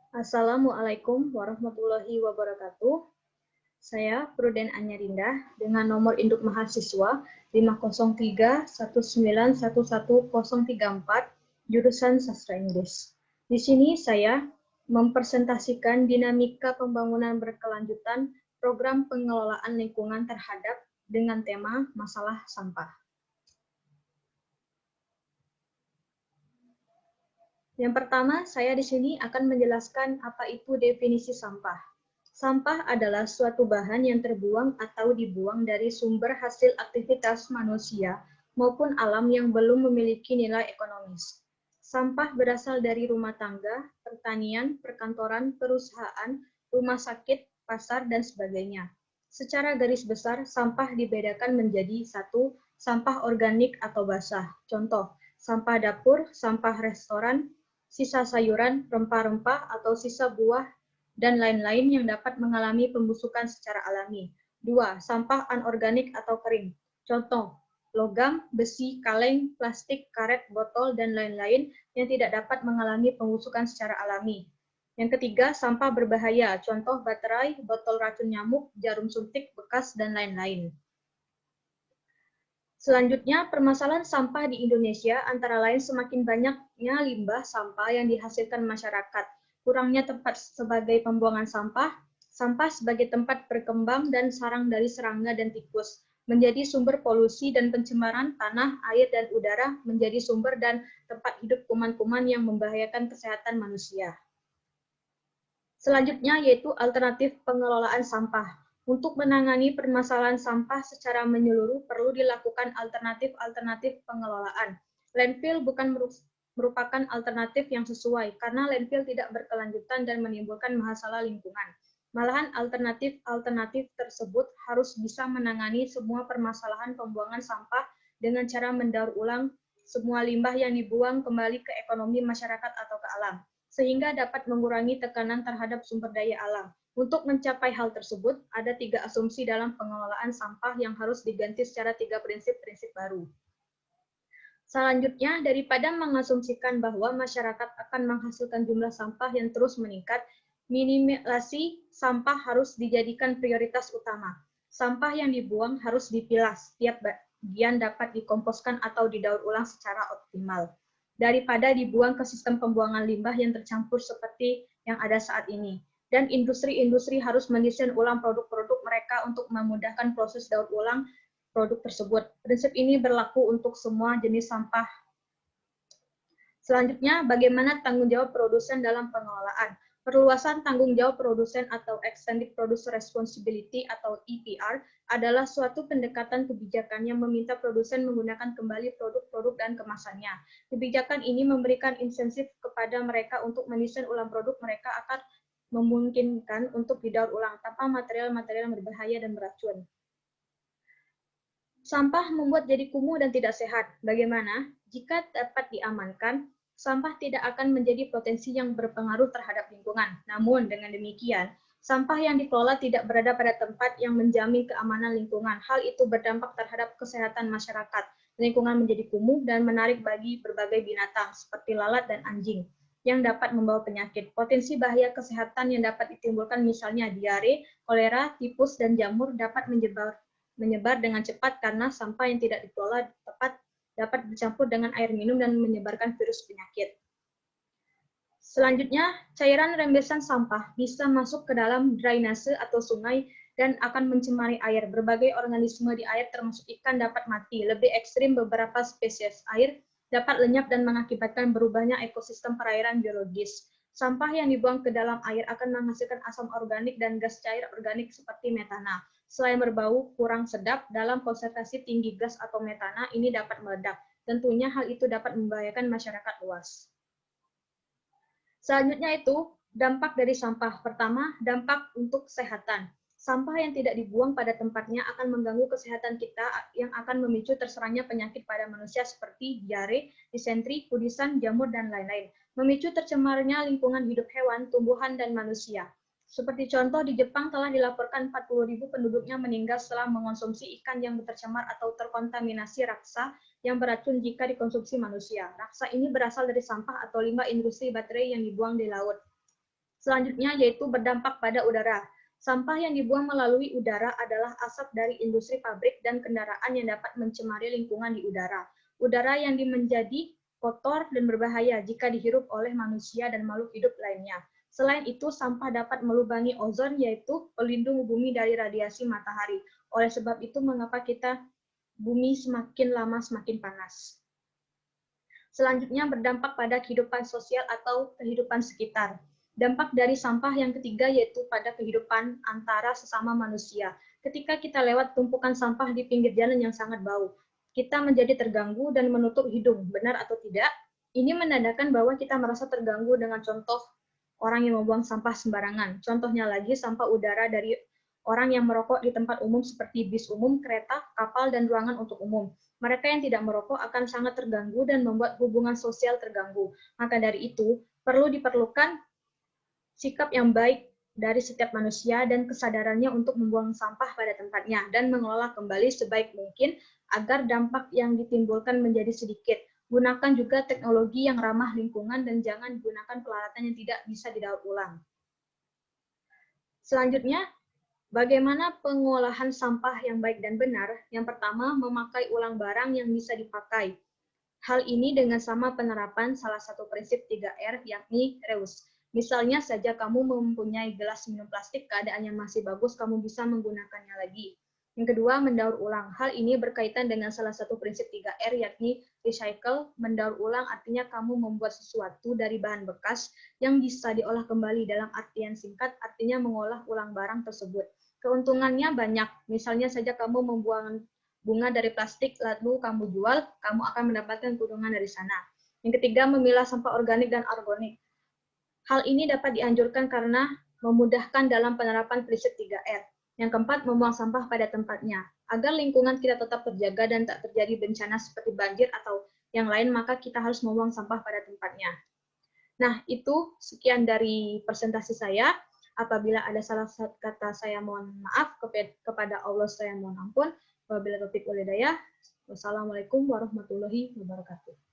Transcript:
Assalamualaikum warahmatullahi wabarakatuh. Saya Pruden Anyarinda dengan nomor induk mahasiswa 50319111034 jurusan Sastra Inggris. Di sini saya mempresentasikan dinamika pembangunan berkelanjutan program pengelolaan lingkungan terhadap dengan tema masalah sampah. Yang pertama, saya di sini akan menjelaskan apa itu definisi sampah. Sampah adalah suatu bahan yang terbuang atau dibuang dari sumber hasil aktivitas manusia maupun alam yang belum memiliki nilai ekonomis. Sampah berasal dari rumah tangga, pertanian, perkantoran, perusahaan, rumah sakit, pasar, dan sebagainya. Secara garis besar, sampah dibedakan menjadi satu, sampah organik atau basah. Contoh, sampah dapur, sampah restoran, sisa sayuran, rempah-rempah, atau sisa buah, dan lain-lain yang dapat mengalami pembusukan secara alami. 2. Sampah anorganik atau kering. Contoh, logam, besi, kaleng, plastik, karet, botol, dan lain-lain yang tidak dapat mengalami pembusukan secara alami. Yang ketiga, sampah berbahaya. Contoh, baterai, botol racun nyamuk, jarum suntik bekas, dan lain-lain. Selanjutnya, permasalahan sampah di Indonesia antara lain semakin banyaknya limbah sampah yang dihasilkan masyarakat, kurangnya tempat sebagai pembuangan sampah, sampah sebagai tempat berkembang dan sarang dari serangga dan tikus, menjadi sumber polusi dan pencemaran tanah, air, dan udara, menjadi sumber dan tempat hidup kuman-kuman yang membahayakan kesehatan manusia. Selanjutnya yaitu alternatif pengelolaan sampah. Untuk menangani permasalahan sampah secara menyeluruh perlu dilakukan alternatif-alternatif pengelolaan. Landfill bukan merupakan alternatif yang sesuai karena landfill tidak berkelanjutan dan menimbulkan masalah lingkungan. Malahan alternatif-alternatif tersebut harus bisa menangani semua permasalahan pembuangan sampah dengan cara mendaur ulang semua limbah yang dibuang kembali ke ekonomi masyarakat atau ke alam, sehingga dapat mengurangi tekanan terhadap sumber daya alam. Untuk mencapai hal tersebut, ada 3 asumsi dalam pengelolaan sampah yang harus diganti secara 3 prinsip-prinsip baru. Selanjutnya, daripada mengasumsikan bahwa masyarakat akan menghasilkan jumlah sampah yang terus meningkat, minimalisasi sampah harus dijadikan prioritas utama. Sampah yang dibuang harus dipilah, setiap bagian dapat dikomposkan atau didaur ulang secara optimal, daripada dibuang ke sistem pembuangan limbah yang tercampur seperti yang ada saat ini. Dan industri-industri harus mendesain ulang produk-produk mereka untuk memudahkan proses daur ulang produk tersebut. Prinsip ini berlaku untuk semua jenis sampah. Selanjutnya, bagaimana tanggung jawab produsen dalam pengelolaan? Perluasan tanggung jawab produsen atau Extended Producer Responsibility atau EPR adalah suatu pendekatan kebijakan yang meminta produsen menggunakan kembali produk-produk dan kemasannya. Kebijakan ini memberikan insentif kepada mereka untuk mendesain ulang produk mereka akan memungkinkan untuk didaur ulang tanpa material-material yang berbahaya dan beracun. Sampah membuat jadi kumuh dan tidak sehat. Bagaimana? Jika dapat diamankan, sampah tidak akan menjadi potensi yang berpengaruh terhadap lingkungan. Namun, dengan demikian, sampah yang dikelola tidak berada pada tempat yang menjamin keamanan lingkungan. Hal itu berdampak terhadap kesehatan masyarakat. Lingkungan menjadi kumuh dan menarik bagi berbagai binatang, seperti lalat dan anjing, yang dapat membawa penyakit. Potensi bahaya kesehatan yang dapat ditimbulkan misalnya diare, kolera, tipus, dan jamur dapat menyebar dengan cepat karena sampah yang tidak dikelola tepat dapat bercampur dengan air minum dan menyebarkan virus penyakit. Selanjutnya, cairan rembesan sampah bisa masuk ke dalam drainase atau sungai dan akan mencemari air. Berbagai organisme di air termasuk ikan dapat mati. Lebih ekstrim, beberapa spesies air dapat lenyap dan mengakibatkan berubahnya ekosistem perairan biologis. Sampah yang dibuang ke dalam air akan menghasilkan asam organik dan gas cair organik seperti metana. Selain berbau kurang sedap, dalam konsentrasi tinggi gas atau metana ini dapat meledak. Tentunya hal itu dapat membahayakan masyarakat luas. Selanjutnya itu dampak dari sampah. Pertama, dampak untuk kesehatan. Sampah yang tidak dibuang pada tempatnya akan mengganggu kesehatan kita yang akan memicu terserangnya penyakit pada manusia seperti diare, disentri, kudisan, jamur, dan lain-lain. Memicu tercemarnya lingkungan hidup hewan, tumbuhan, dan manusia. Seperti contoh, di Jepang telah dilaporkan 40.000 penduduknya meninggal setelah mengonsumsi ikan yang tercemar atau terkontaminasi raksa yang beracun jika dikonsumsi manusia. Raksa ini berasal dari sampah atau limbah industri baterai yang dibuang di laut. Selanjutnya yaitu berdampak pada udara. Sampah yang dibuang melalui udara adalah asap dari industri pabrik dan kendaraan yang dapat mencemari lingkungan di udara. Udara yang menjadi kotor dan berbahaya jika dihirup oleh manusia dan makhluk hidup lainnya. Selain itu, sampah dapat melubangi ozon, yaitu pelindung bumi dari radiasi matahari. Oleh sebab itu, mengapa bumi semakin lama semakin panas. Selanjutnya berdampak pada kehidupan sosial atau kehidupan sekitar. Dampak dari sampah yang ketiga yaitu pada kehidupan antara sesama manusia. Ketika kita lewat tumpukan sampah di pinggir jalan yang sangat bau, kita menjadi terganggu dan menutup hidung, benar atau tidak? Ini menandakan bahwa kita merasa terganggu dengan contoh orang yang membuang sampah sembarangan. Contohnya lagi, sampah udara dari orang yang merokok di tempat umum seperti bis umum, kereta, kapal, dan ruangan untuk umum. Mereka yang tidak merokok akan sangat terganggu dan membuat hubungan sosial terganggu. Maka dari itu, diperlukan sikap yang baik dari setiap manusia dan kesadarannya untuk membuang sampah pada tempatnya dan mengelola kembali sebaik mungkin agar dampak yang ditimbulkan menjadi sedikit. Gunakan juga teknologi yang ramah lingkungan dan jangan gunakan peralatan yang tidak bisa didaur ulang. Selanjutnya, bagaimana pengolahan sampah yang baik dan benar? Yang pertama, memakai ulang barang yang bisa dipakai. Hal ini dengan sama penerapan salah satu prinsip 3R, yakni reuse. Misalnya saja kamu mempunyai gelas minum plastik, keadaannya masih bagus, kamu bisa menggunakannya lagi. Yang kedua, mendaur ulang. Hal ini berkaitan dengan salah satu prinsip 3R, yakni recycle. Mendaur ulang artinya kamu membuat sesuatu dari bahan bekas yang bisa diolah kembali. Dalam artian singkat, artinya mengolah ulang barang tersebut. Keuntungannya banyak. Misalnya saja kamu membuang bunga dari plastik, lalu kamu jual, kamu akan mendapatkan keuntungan dari sana. Yang ketiga, memilah sampah organik dan anorganik. Hal ini dapat dianjurkan karena memudahkan dalam penerapan prinsip 3R. Yang keempat, membuang sampah pada tempatnya. Agar lingkungan kita tetap terjaga dan tak terjadi bencana seperti banjir atau yang lain, maka kita harus membuang sampah pada tempatnya. Nah, itu sekian dari presentasi saya. Apabila ada salah kata, saya mohon maaf. Kepada Allah saya mohon ampun. Wabillahi taufiq wal hidayah. Wassalamualaikum warahmatullahi wabarakatuh.